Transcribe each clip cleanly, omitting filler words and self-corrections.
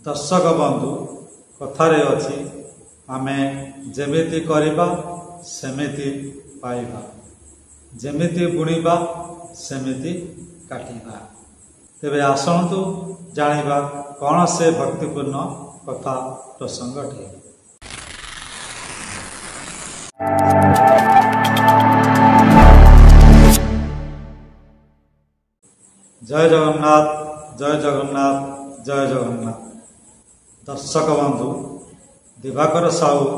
दर्शक बंधु कथारे अछि आमे जेमिति करिबा सेमिति पाइबा, जेमिति बुणिबा सेमिति काटिबा। तेबे आसन्तु जानिबा कौन से भक्तिपूर्ण कथा प्रसंगटी। जय जगन्नाथ, जय जगन्नाथ, जय जगन्नाथ। दर्शक बंधु दिवाकर साहू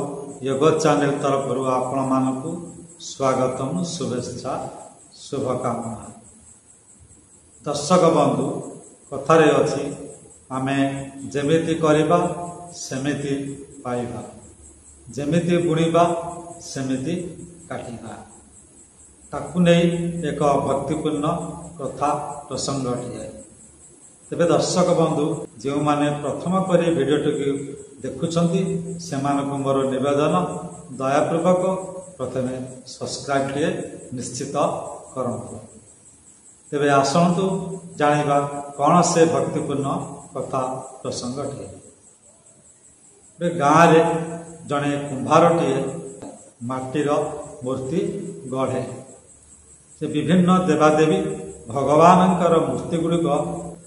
योग चैनल तरफ आपण मानकु स्वागतम, शुभेच्छा, शुभकामना। दर्शक बंधु कथारे अछि आमे जेमिति करिबा सेमिति पाइबा, जेमिति बुणिबा सेमिति काटिबा। ताकु नै एक भक्तिपूर्ण कथा प्रसंगटिए। तेबे दर्शक बंधु जो माने प्रथम करी भिडियोटी को देखुछंती सेमानकु मोर निवेदन, दयापूर्वक प्रथमे सब्सक्राइब टिए निश्चित करंतु। तेबे आसन्तु जानिबा कौन से भक्तिपूर्ण कथा प्रसंगटिए। बे गाँव रे जणे कुंभारटिए माटीर मूर्ति गढ़े। से विभिन्न देवादेवी भगवानंकर मूर्ति गुड़िक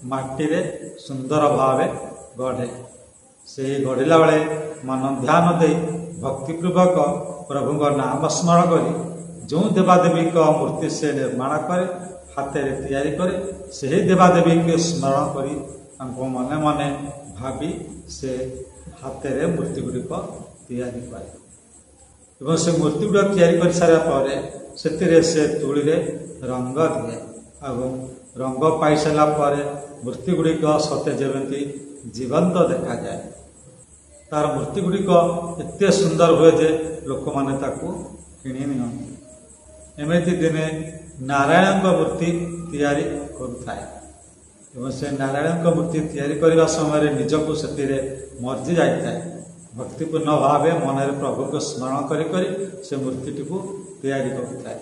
माटी रे सुंदर भावे गढ़े। से गढ़िला बेले मन ध्यान दे भक्तिपूर्वक प्रभु नाम स्मरण करी जो देवादेवी मूर्ति से निर्माण करे, हाथ रे तैयारी करे, से देवादेवी के स्मरण करी मने मने भावी से हाथ रे मूर्ति गुड़िक तैयारी करे। एवं से मूर्ति गुड़ा तैयारी कर सारा पर से तुली रे रंग दिए और रंग पाई सारा पर मूर्ति गुड़िक सते जमी जीवंत देखा जाए। तार मूर्ति गुड़िक एते सुंदर हुए जे लोक माने ताकू किणी नियंती। एमती दिने नारायण मूर्ति तैयारी करुଥାଏ एवं से नारायण मूर्ति तैयारी करने समय निजको से मर्जी जाए। भक्तिपूर्ण भाव मन प्रभु को स्मरण करी करी से मूर्ति को तैयारी करुଥାଏ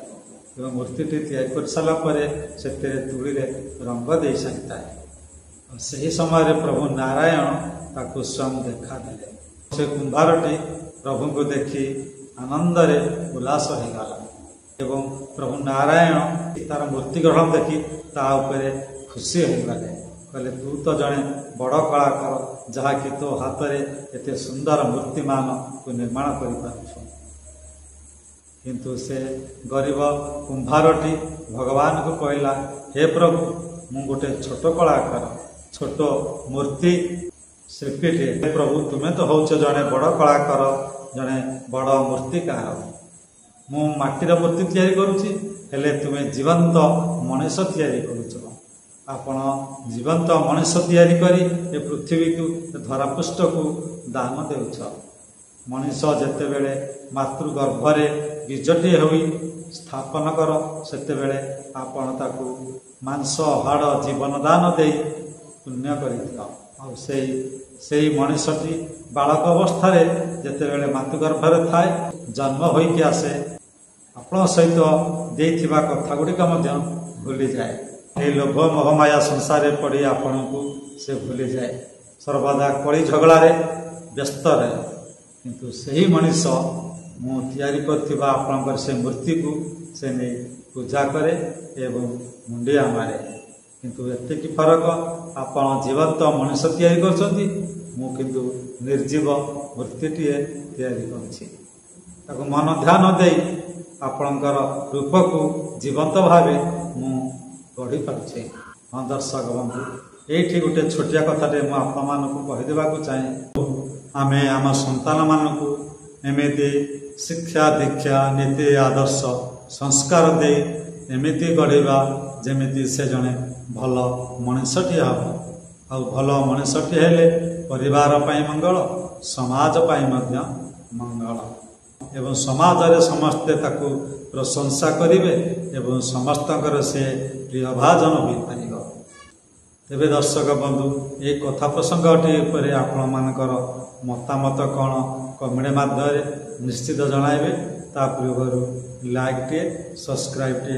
एवं मूर्ति तैयारी कर सारा पर से तुली रे रंग दे सारी है। से समय प्रभु नारायण ताकू स्वयं देखा देले। से कुंभारटी प्रभु को देखी आनंद रे उल्लास हो गला एवं प्रभु नारायण तार मूर्ति ग्रहण देखी ता उपरे खुशी हो गले। कहले तू तो जड़े बड़ कलाकार जहाँकि तो हाथ में एते सुंदर मूर्तिमान को निर्माण कर। किंतु से गरीब कुंभारटी भगवान को कहला, हे प्रभु मु गोटे छोट कलाकार, छोट मूर्ति शिल्पीटे। प्रभु तुम्हें तो होच जड़े बड़ कलाकार, जड़े बड़ मूर्तिकार। मु माटीर मूर्ति तैयारी करुछि, हेले तुम्हें जीवंत मनीष तैयारी करुछ। आपण जीवंत मनीष तैयारी करी ए पृथ्वी को धरापृष्ठ को दान देउछ। मनीष जेते बेले मातृगर्भरे बीजटी होई स्थापन कर सेते बेले आपण ताकू मांस हाड़ जीवन दान दे पुण्य कर। से मनीषटी बालक अवस्था जेते बेले मातृगर्भरे थाए जन्म होइकि आसे आपण सहित देइथिबा कथा गुड़िक भूली जाए। ये लोभ मोहमाया संसार पड़ी आपण को से भूली जाए, सर्वदा कली झगड़े व्यस्त रहे। किंतु सही मनीष मु तैयारी करथिबा आपणकर से मूर्ति को से नहीं पूजा करे एवं मुंडिया मारे। किंतु एतिकी फरक, आपण जीवंत मनीष तैयारी करछंती, मु किंतु निर्जीव मूर्तिटीए तैयारी करछि। ताको मन ध्यान दे आपणकर रूप को जीवंत भावे मु गढ़ी पारे। हाँ दर्शक बंधु ये गोटे छोटिया कथाटे मुझे आपको कहीदेवा चाहे। आमे आम संतान मानू एमती शिक्षा दीक्षा नीति आदर्श संस्कार दे एमती गढ़ा जमी से जड़े भल मनीषटी हम आ भल मनीषटी हेले परिवार पाई मंगल, समाज पाई मंगल एवं समाज रे समस्ते ताकू प्रशंसा करिवे एवं समस्तकर से प्रिय भाजन हो पार। तेबे दर्शक बंधु ये कथा प्रसंगटी पर आपण मानकर मतामत कौन कमेंट माध्यम निश्चित जणाइबे। ता पूर्व लाइक टे सब्सक्राइब टे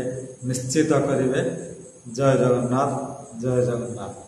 निश्चित करेंगे। जय जगन्नाथ, जय जगन्नाथ।